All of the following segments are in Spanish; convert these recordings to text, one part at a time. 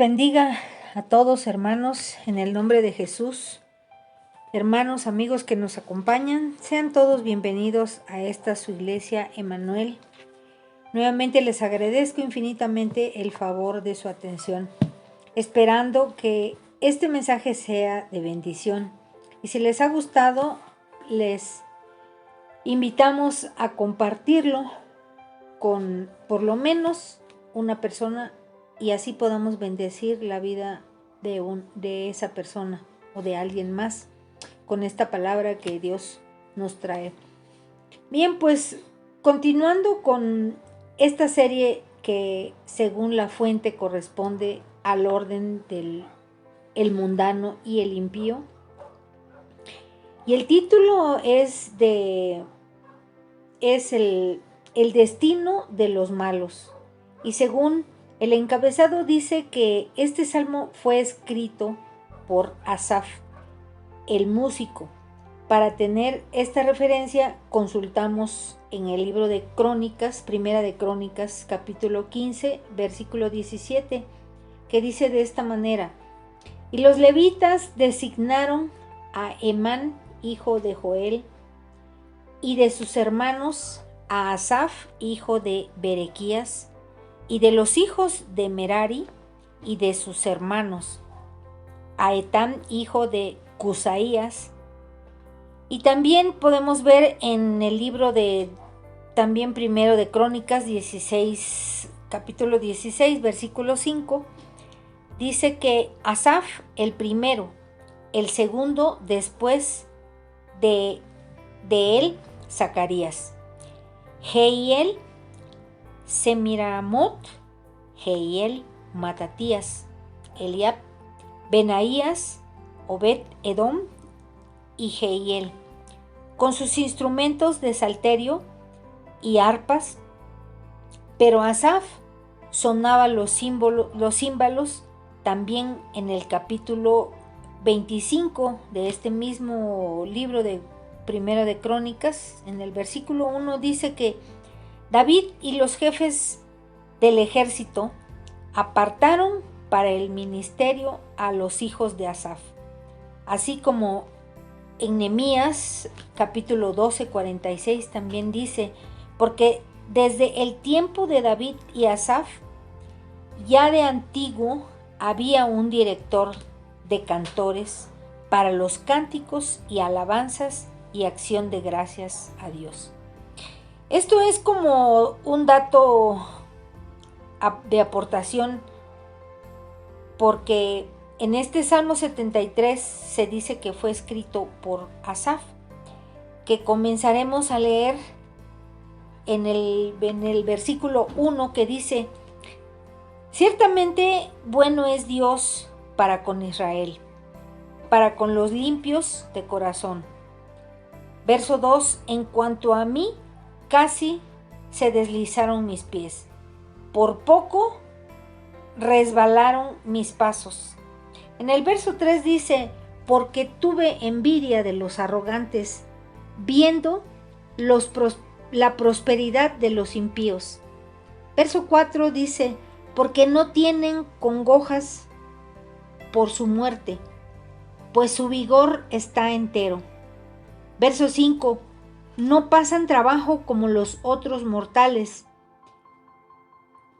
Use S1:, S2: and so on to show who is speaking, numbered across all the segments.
S1: bendiga a todos, hermanos, en el nombre de Jesús. Hermanos, amigos que nos acompañan, sean todos bienvenidos a esta su iglesia Emmanuel. Nuevamente les agradezco infinitamente el favor de su atención, esperando que este mensaje sea de bendición. Y si les ha gustado, les invitamos a compartirlo con por lo menos una persona y así podamos bendecir la vida de esa persona o de alguien más con esta palabra que Dios nos trae. Bien, pues continuando con esta serie que según la fuente corresponde al orden del el mundano y el impío. Y el título es el destino de los malos. Y según el encabezado dice que este salmo fue escrito por Asaf, el músico. Para tener esta referencia consultamos en el libro de Crónicas, Primera de Crónicas, capítulo 15, versículo 17, que dice de esta manera: y los levitas designaron a Emán, hijo de Joel, y de sus hermanos a Asaf, hijo de Berequías, y de los hijos de Merari y de sus hermanos a Etán, hijo de Cusaías. Y también podemos ver en el libro de también primero de Crónicas 16, capítulo 16, versículo 5, dice que Asaf el primero, el segundo después de él, Zacarías, Jehiel, Semiramot, Jehiel, Matatías, Eliab, Benaías, Obed Edom y Jehiel, con sus instrumentos de salterio y arpas. Pero Asaf sonaba los címbalos también en el capítulo 25 de este mismo libro de Primero de Crónicas. En el versículo 1 dice que David y los jefes del ejército apartaron para el ministerio a los hijos de Asaf, así como en Nehemías capítulo 12, 46 también dice: porque desde el tiempo de David y Asaf, ya de antiguo había un director de cantores para los cánticos y alabanzas y acción de gracias a Dios. Esto es como un dato de aportación, porque en este Salmo 73 se dice que fue escrito por Asaf, que comenzaremos a leer en el versículo 1, que dice: ciertamente bueno es Dios para con Israel, para con los limpios de corazón. Verso 2, en cuanto a mí, casi se deslizaron mis pies, por poco resbalaron mis pasos. En el verso 3 dice: porque tuve envidia de los arrogantes, viendo la prosperidad de los impíos. Verso 4 dice: porque no tienen congojas por su muerte, pues su vigor está entero. Verso 5: no pasan trabajo como los otros mortales,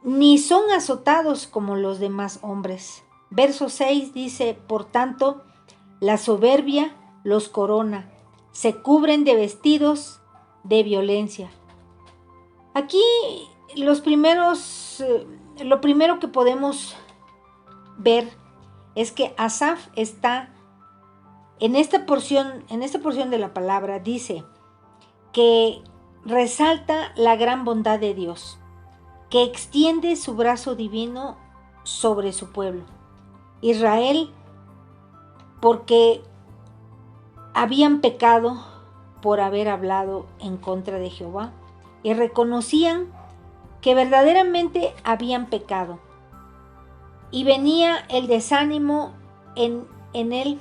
S1: ni son azotados como los demás hombres. Verso 6 dice: por tanto, la soberbia los corona, se cubren de vestidos de violencia. Aquí lo primero que podemos ver es que Asaf está en esta porción de la palabra, dice que resalta la gran bondad de Dios, que extiende su brazo divino sobre su pueblo, Israel, porque habían pecado por haber hablado en contra de Jehová y reconocían que verdaderamente habían pecado. Y venía el desánimo en él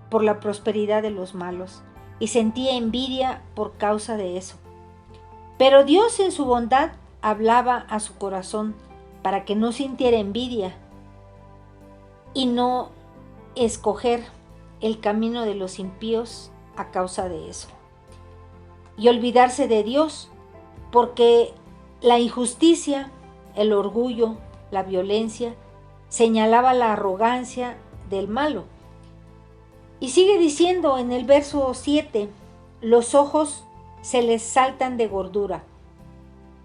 S1: por la prosperidad de los malos, y sentía envidia por causa de eso. Pero Dios en su bondad hablaba a su corazón para que no sintiera envidia y no escoger el camino de los impíos a causa de eso. Y olvidarse de Dios, porque la injusticia, el orgullo, la violencia, señalaba la arrogancia del malo. Y sigue diciendo en el verso 7, los ojos se les saltan de gordura,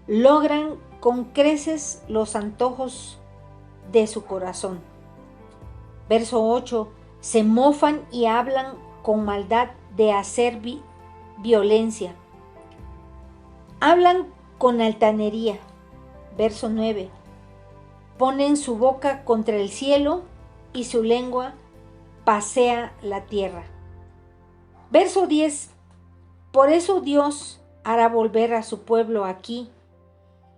S1: logran con creces los antojos de su corazón. Verso 8, se mofan y hablan con maldad de hacer violencia. Hablan con altanería. Verso 9, ponen su boca contra el cielo y su lengua pasea la tierra. Verso 10, por eso Dios hará volver a su pueblo aquí,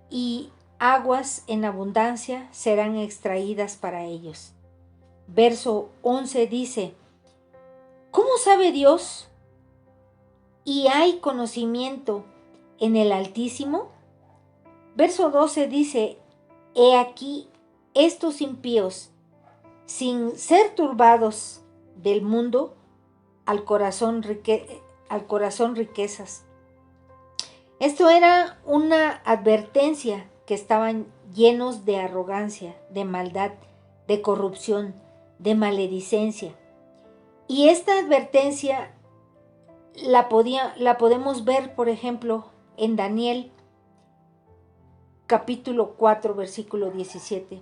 S1: y aguas en abundancia serán extraídas para ellos. Verso 11 dice, ¿cómo sabe Dios? ¿Y hay conocimiento en el Altísimo? Verso 12 dice, he aquí estos impíos, sin ser turbados del mundo, al corazón riquezas. Esto era una advertencia que estaban llenos de arrogancia, de maldad, de corrupción, de maledicencia. Y esta advertencia la podemos ver, por ejemplo, en Daniel, capítulo 4, versículo 17.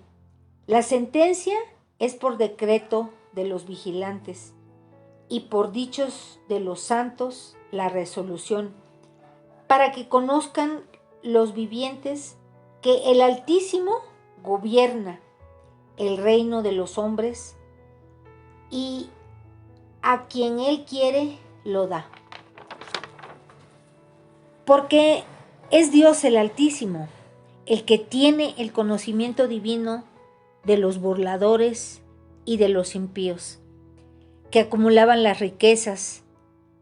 S1: La sentencia es por decreto de los vigilantes y por dichos de los santos la resolución, para que conozcan los vivientes que el Altísimo gobierna el reino de los hombres y a quien Él quiere lo da. Porque es Dios el Altísimo, el que tiene el conocimiento divino de los burladores y de los impíos, que acumulaban las riquezas.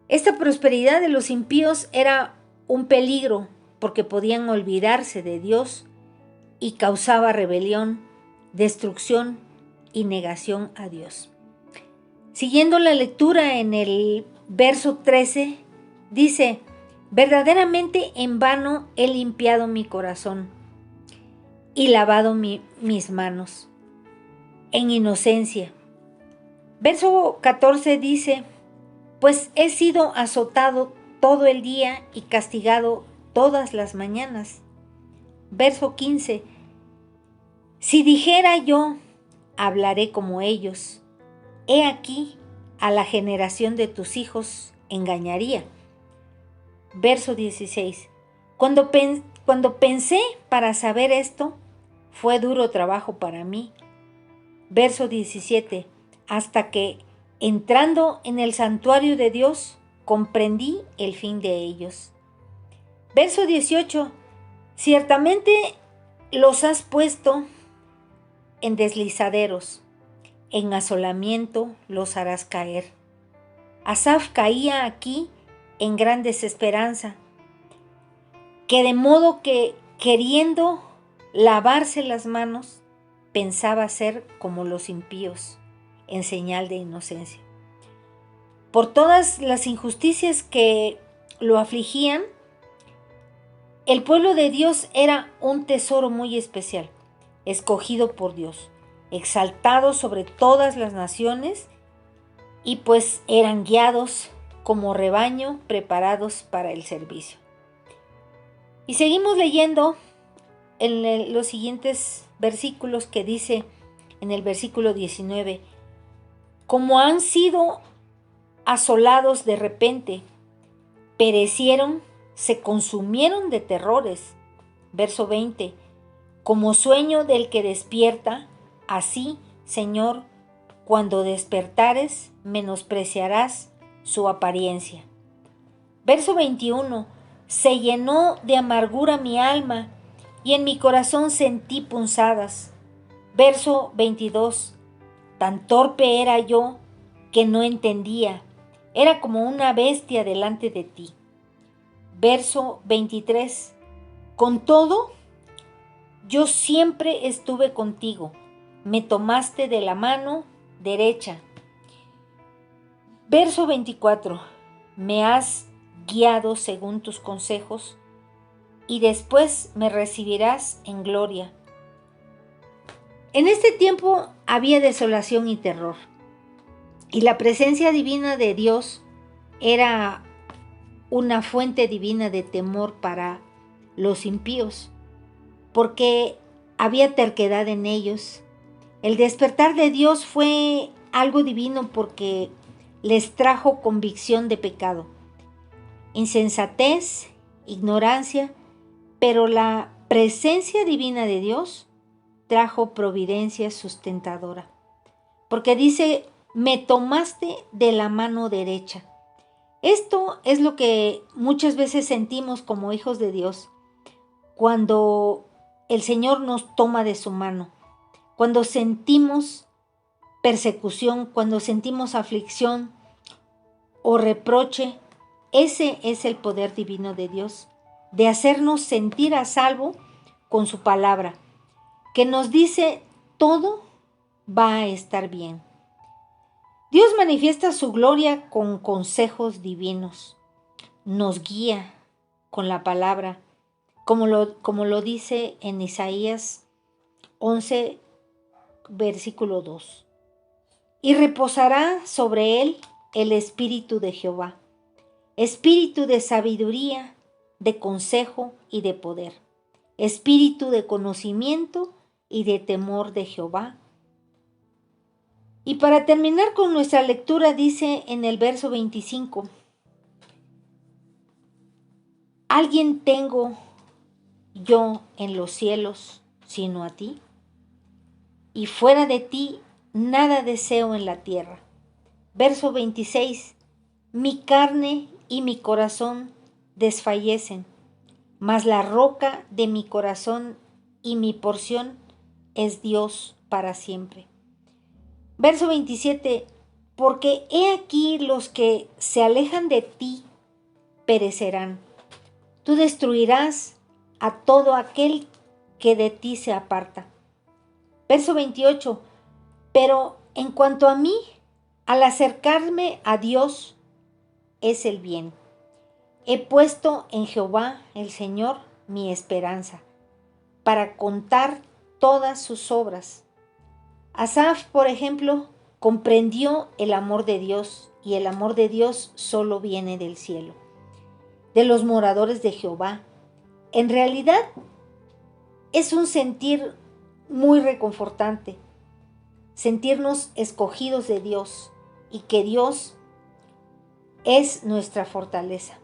S1: Esta prosperidad de los impíos era un peligro porque podían olvidarse de Dios y causaba rebelión, destrucción y negación a Dios. Siguiendo la lectura en el verso 13, dice, verdaderamente en vano he limpiado mi corazón y lavado mis manos en inocencia. Verso 14 dice, pues he sido azotado todo el día y castigado todas las mañanas. Verso 15, si dijera yo, hablaré como ellos, he aquí, a la generación de tus hijos engañaría. Verso 16, cuando pensé para saber esto, fue duro trabajo para mí. Verso 17, hasta que, entrando en el santuario de Dios, comprendí el fin de ellos. Verso 18, ciertamente los has puesto en deslizaderos, en asolamiento los harás caer. Asaf caía aquí en gran desesperanza, que de modo que, queriendo lavarse las manos, pensaba ser como los impíos, en señal de inocencia. Por todas las injusticias que lo afligían, el pueblo de Dios era un tesoro muy especial, escogido por Dios, exaltado sobre todas las naciones, y pues eran guiados como rebaño preparados para el servicio. Y seguimos leyendo en los siguientes versículos, que dice en el versículo 19, como han sido asolados de repente, perecieron, se consumieron de terrores. Verso 20, como sueño del que despierta, así, Señor, cuando despertares, menospreciarás su apariencia. Verso 21, se llenó de amargura mi alma, y en mi corazón sentí punzadas. Verso 22, tan torpe era yo que no entendía, era como una bestia delante de ti. Verso 23, con todo, yo siempre estuve contigo, me tomaste de la mano derecha. Verso 24. Me has guiado según tus consejos y después me recibirás en gloria. En este tiempo había desolación y terror, y la presencia divina de Dios era una fuente divina de temor para los impíos, porque había terquedad en ellos. El despertar de Dios fue algo divino porque les trajo convicción de pecado, insensatez, ignorancia, pero la presencia divina de Dios trajo providencia sustentadora. Porque dice, me tomaste de la mano derecha. Esto es lo que muchas veces sentimos como hijos de Dios, cuando el Señor nos toma de su mano, cuando sentimos persecución, cuando sentimos aflicción o reproche. Ese es el poder divino de Dios, de hacernos sentir a salvo con su palabra, que nos dice todo va a estar bien. Dios manifiesta su gloria con consejos divinos, nos guía con la palabra, como lo dice en Isaías 11, versículo 2. Y reposará sobre él el espíritu de Jehová, espíritu de sabiduría, de consejo y de poder, espíritu de conocimiento y de temor de Jehová. Y para terminar con nuestra lectura dice en el verso 25, ¿alguien tengo yo en los cielos sino a ti? Y fuera de ti nada deseo en la tierra. Verso 26, mi carne y mi corazón desfallecen, mas la roca de mi corazón y mi porción es Dios para siempre. Verso 27, porque he aquí los que se alejan de ti perecerán. Tú destruirás a todo aquel que de ti se aparta. Verso 28, pero en cuanto a mí, al acercarme a Dios, es el bien. He puesto en Jehová el Señor mi esperanza, para contar todas sus obras. Asaf, por ejemplo, comprendió el amor de Dios, y el amor de Dios solo viene del cielo, de los moradores de Jehová. En realidad, es un sentir muy reconfortante, sentirnos escogidos de Dios y que Dios es nuestra fortaleza.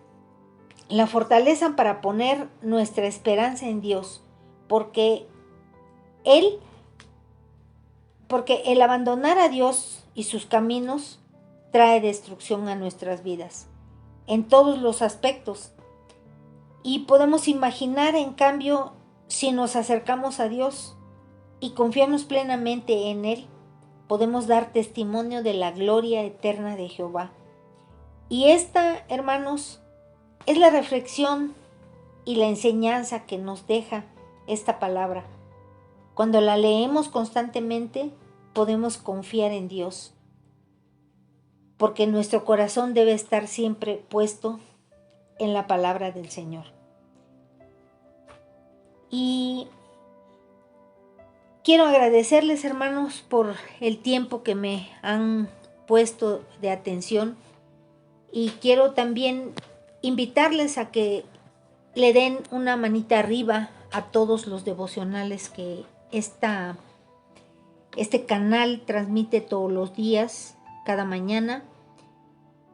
S1: La fortaleza para poner nuestra esperanza en Dios, porque el abandonar a Dios y sus caminos trae destrucción a nuestras vidas, en todos los aspectos. Y podemos imaginar, en cambio, si nos acercamos a Dios y confiamos plenamente en Él, podemos dar testimonio de la gloria eterna de Jehová. Y esta, hermanos, es la reflexión y la enseñanza que nos deja esta palabra. Cuando la leemos constantemente, podemos confiar en Dios, porque nuestro corazón debe estar siempre puesto en la palabra del Señor. Y quiero agradecerles, hermanos, por el tiempo que me han puesto de atención, y quiero también invitarles a que le den una manita arriba a todos los devocionales que este canal transmite todos los días, cada mañana,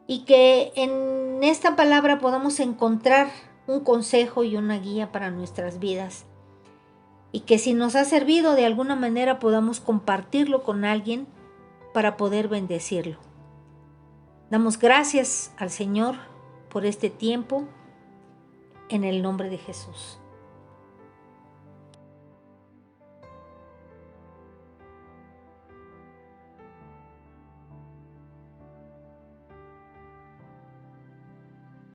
S1: y que en esta palabra podamos encontrar un consejo y una guía para nuestras vidas, y que si nos ha servido de alguna manera podamos compartirlo con alguien para poder bendecirlo. Damos gracias al Señor por este tiempo, en el nombre de Jesús.